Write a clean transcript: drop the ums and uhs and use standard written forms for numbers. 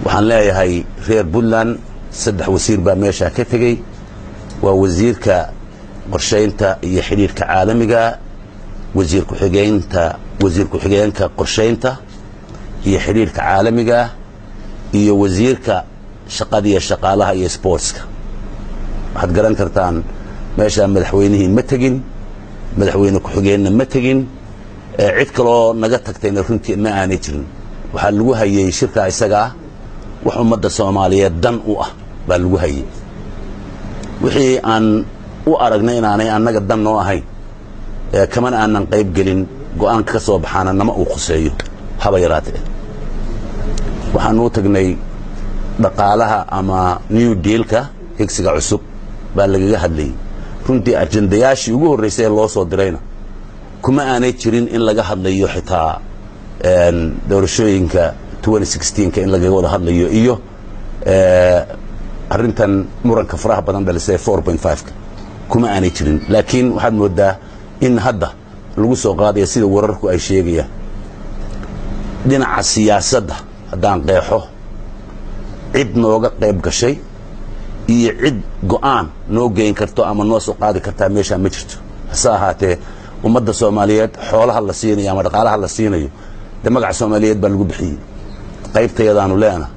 waxaan leeyahay reer Puntland saddex wasiir baa meesha ka tagay waa wasiirka qorsheynta iyo xiriirka caalamiga wasiir ku-xigeenka qorsheynta iyo xiriirka caalamiga iyo wasiirka shaqada iyo shaqaalaha iyo sportska waxaad garan kartaan meesha madaxweynihiin ma tagin madaxweyne ku-xigeenna ma tagin cid kaloo naga tagtayna runtii ma aanay jirin waxaa lagu hayay shirka isaga wax ummadda Soomaaliyeed dan u ah baa lagu hayay wixii aan u aragnay inaanay annaga dan noo ahayn kaman aanan qayb gelin go'aan ka soo baxaana nama uu khuseeyo haba yaraatee waxaan u tagnay dhaqaalaha ama new deal-ka higsiga cusub baa lagaga hadlayay runtii ajendayaashii ugu horreysay ee loo soo dirayna kuma aanay jirin in laga hadlayo xitaa doorashooyinka 2016 in laga wada hadlayo iyo arrintan muranka faraha badan dhalisay 4.5 kuma aanay jirin laakiin waxaad moodaa in hadda lagu soo qaadayo sida wararku ay sheegayaan dhinaca siyaasadda haddaan qeexo cid nooga qayb gashay iyo cid go'aan noo geyn karto ama noo soo qaadi kartaa meesha ma jirto hase ahaatee ummadda Soomaaliyeed xoolaha la siinayo ama dhaqaalaha la siinayo de magaca Soomaaliyeed baa lagu bixiyay qaybtayadaanu leena